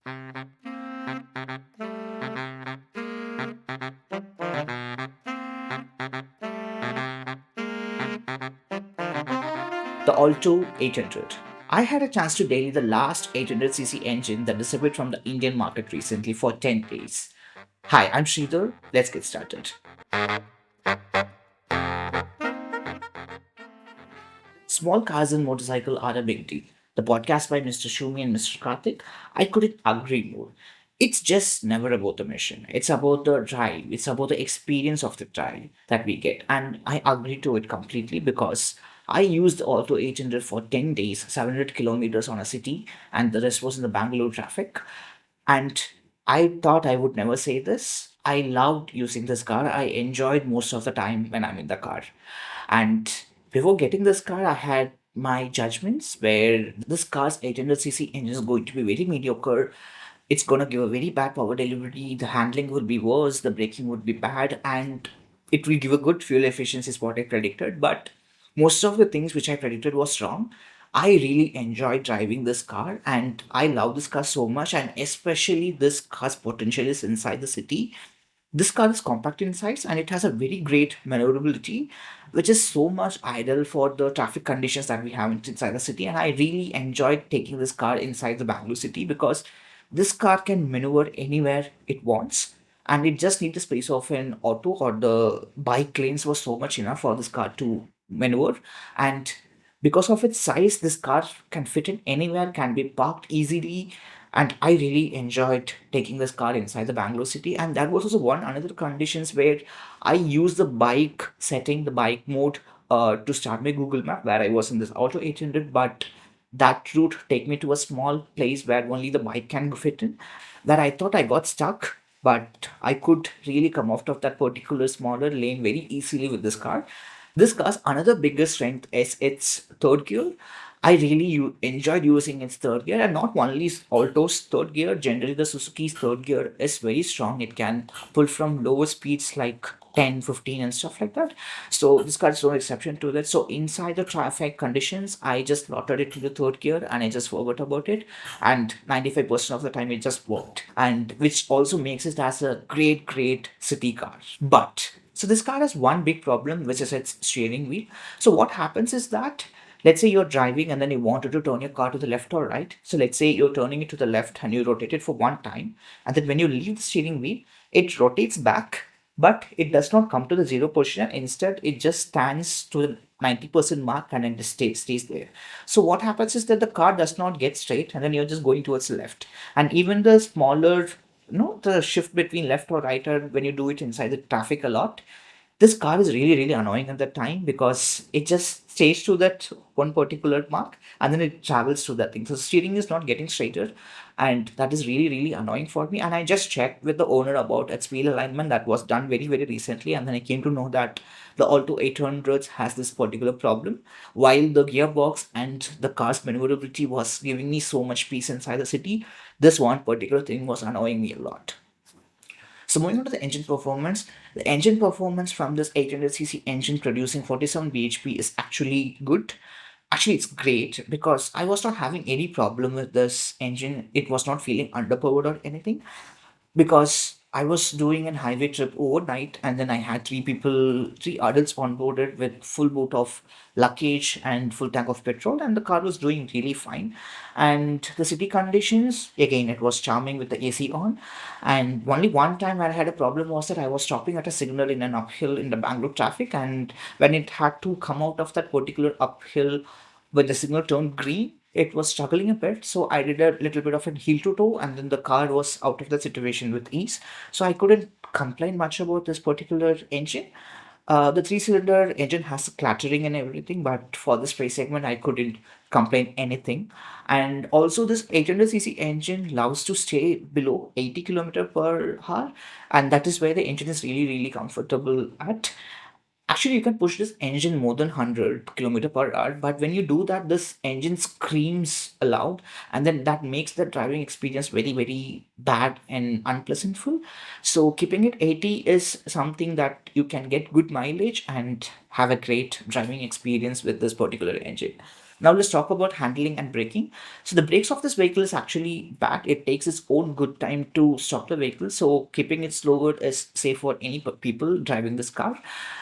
The Alto 800. I had a chance to daily the last 800cc engine that disappeared from the Indian market recently for 10 days. Hi, I'm Sridhar. Let's get started. Small cars and motorcycle are a big deal. The podcast by Mr. Shumi and Mr. Karthik, I couldn't agree more. It's just never about the mission. It's about the drive. It's about the experience of the drive that we get. And I agree to it completely because I used the Auto 800 for 10 days, 700 kilometers on a city, and the rest was in the Bangalore traffic. And I thought I would never say this. I loved using this car. I enjoyed most of the time when I'm in the car. And before getting this car, I had my judgments where this car's 800cc engine is going to be very mediocre. It's going to give a very bad power delivery. The handling would be worse. The braking would be bad. And it will give a good fuel efficiency, is what I predicted. But most of the things which I predicted was wrong. I really enjoy driving this car and I love this car so much, and especially this car's potential is inside the city. This car is compact in size and it has a very great maneuverability, which is so much ideal for the traffic conditions that we have inside the city. And I really enjoyed taking this car inside the Bangalore city because this car can maneuver anywhere it wants. And it just needs the space of an auto, or the bike lanes was so much enough for this car to maneuver. And because of its size, this car can fit in anywhere, can be parked easily, and I really enjoyed taking this car inside the Bangalore city. And that was also one another conditions where I used the bike setting, the bike mode, to start my Google Map where I was in this Auto 800, but that route take me to a small place where only the bike can fit in. That I thought I got stuck, but I could really come out of that particular smaller lane very easily with this car. This car's another biggest strength is its third gear. I really enjoyed using its third gear, and not only Alto's third gear. Generally, the Suzuki's third gear is very strong. It can pull from lower speeds like 10, 15, and stuff like that. So this car is no exception to that. So inside the traffic conditions, I just slotted it to the third gear and I just forgot about it. And 95% of the time, it just worked, and which also makes it as a great, great city car. But so this car has one big problem, which is its steering wheel. So what happens is that, let's say you're driving and then you wanted to turn your car to the left or right. So let's say you're turning it to the left and you rotate it for one time, and then when you leave the steering wheel, it rotates back, but it does not come to the zero position. Instead, it just stands to the 90% mark and then just stays there. So what happens is that the car does not get straight, and then you're just going towards the left. And even the smaller, the shift between left or right, or when you do it inside the traffic a lot, this car is really, really annoying at that time because it just stays to that one particular mark and then it travels to that thing. So steering is not getting straighter, and that is really, really annoying for me. And I just checked with the owner about its wheel alignment that was done very, very recently, and then I came to know that the Alto 800 has this particular problem. While the gearbox and the car's maneuverability was giving me so much peace inside the city, this one particular thing was annoying me a lot. So moving on to the engine performance from this 800cc engine producing 47 bhp is actually good. Actually, it's great because I was not having any problem with this engine. It was not feeling underpowered or anything, because I was doing an highway trip overnight, and then I had three adults onboarded with full boat of luggage and full tank of petrol, and the car was doing really fine. And the city conditions, again, it was charming with the AC on. And only one time where I had a problem was that I was stopping at a signal in an uphill in the Bangalore traffic, and when it had to come out of that particular uphill, when the signal turned green, it was struggling a bit. So I did a little bit of a heel to toe, and then the car was out of the situation with ease. So I couldn't complain much about this particular engine. The three-cylinder engine has clattering and everything, but for this price segment, I couldn't complain anything. And also, this 800cc engine loves to stay below 80 kilometer per hour, and that is where the engine is really, really comfortable at. Actually, you can push this engine more than 100 kilometer per hour, but when you do that, this engine screams aloud, and then that makes the driving experience very, very bad and unpleasantful. So keeping it 80 is something that you can get good mileage and have a great driving experience with this particular engine. Now let's talk about handling and braking. So the brakes of this vehicle is actually bad. It takes its own good time to stop the vehicle. So keeping it slower is safe for any people driving this car.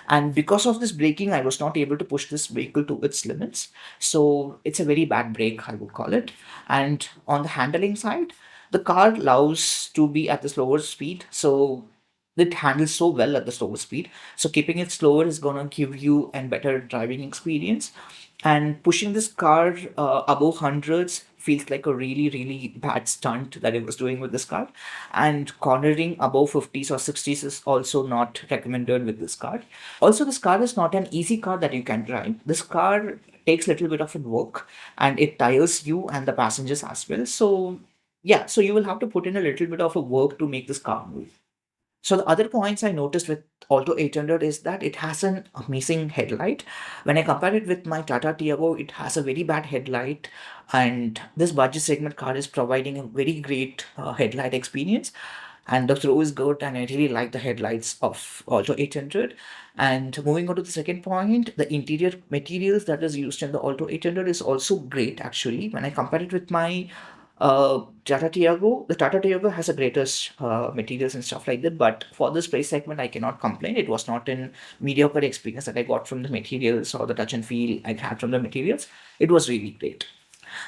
And because of this braking, I was not able to push this vehicle to its limits. So it's a very bad brake, I would call it. And on the handling side, the car loves to be at the slower speed. So it handles so well at the slower speed. So keeping it slower is gonna give you a better driving experience. And pushing this car above hundreds feels like a really, really bad stunt that it was doing with this car. And cornering above 50s or 60s is also not recommended with this car. Also, this car is not an easy car that you can drive. This car takes a little bit of a work and it tires you and the passengers as well. So yeah, so you will have to put in a little bit of a work to make this car move. So the other points I noticed with Alto 800 is that it has an amazing headlight. When I compare it with my Tata Tiago, it has a very bad headlight, and this budget segment car is providing a very great headlight experience. And the throw is good, and I really like the headlights of Alto 800. And moving on to the second point, the interior materials that is used in the Alto 800 is also great actually. When I compare it with my Tata Tiago, the Tata Tiago has the greatest materials and stuff like that. But for this price segment, I cannot complain. It was not an mediocre experience that I got from the materials or the touch and feel I had from the materials. It was really great.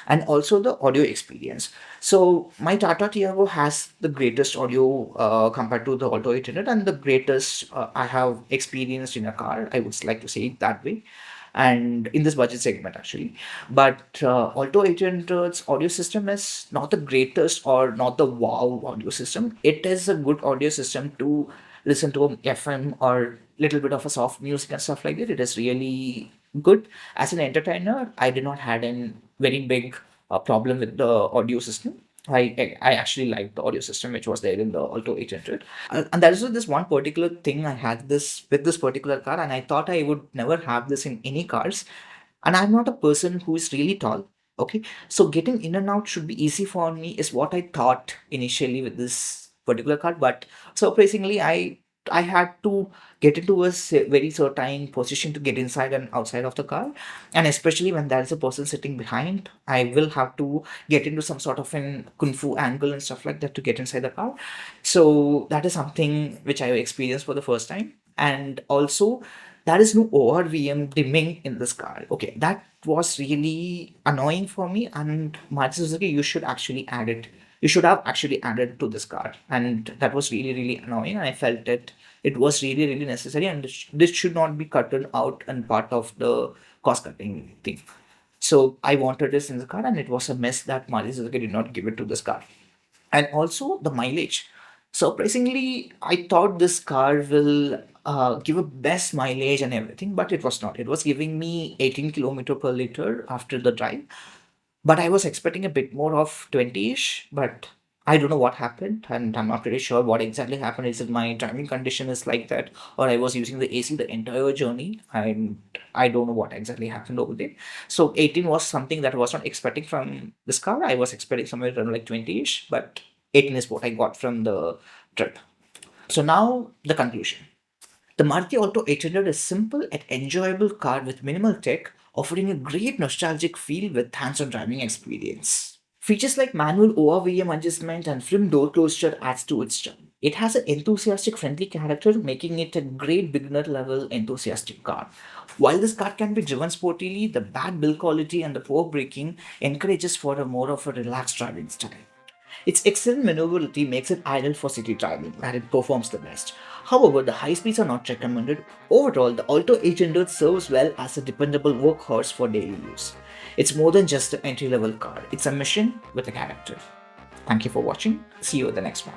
And also the audio experience. So my Tata Tiago has the greatest audio compared to the Alto 800 and the greatest I have experienced in a car. I would like to say it that way, and in this budget segment actually. But Alto 800's audio system is not the greatest or not the wow audio system. It is a good audio system to listen to FM or little bit of a soft music and stuff like that. It is really good. As an entertainer, I did not had a very big problem with the audio system. I actually liked the audio system which was there in the Alto 800. And that is this one particular thing I had this with this particular car, and I thought I would never have this in any cars. And I'm not a person who is really tall. Okay, so getting in and out should be easy for me is what I thought initially with this particular car. But surprisingly, I had to get into a very certain position to get inside and outside of the car, and especially when there is a person sitting behind, I will have to get into some sort of an kung fu angle and stuff like that to get inside the car. So that is something which I experienced for the first time. And also, there is no ORVM dimming in this car. Okay, that was really annoying for me. And Maruti Suzuki, you should actually add it. You should have actually added to this car, and that was really, really annoying. And I felt it was really, really necessary, and this should not be cut out and part of the cost cutting thing. So I wanted this in the car, and it was a mess that Maruti Suzuki did not give it to this car. And also the mileage. Surprisingly, I thought this car will give a best mileage and everything, but it was not. It was giving me 18 kilometer per liter after the drive, but I was expecting a bit more of 20-ish, but I don't know what happened, and I'm not pretty sure what exactly happened. Is it my driving condition is like that, or I was using the AC the entire journey, and I don't know what exactly happened over there. So 18 was something that I was not expecting from this car. I was expecting somewhere around like 20-ish, but 18 is what I got from the trip. So now the conclusion. The Maruti Alto 800 is simple and enjoyable car with minimal tech, offering a great nostalgic feel with hands-on driving experience. Features like manual ORVM adjustment and film door closure adds to its charm. It has an enthusiastic friendly character, making it a great beginner level enthusiastic car. While this car can be driven sportily, the bad build quality and the poor braking encourages for a more of a relaxed driving style. Its excellent maneuverability makes it ideal for city driving, where it performs the best. However, the high speeds are not recommended. Overall, the Alto 800 serves well as a dependable workhorse for daily use. It's more than just an entry level car, it's a mission with a character. Thank you for watching. See you in the next one.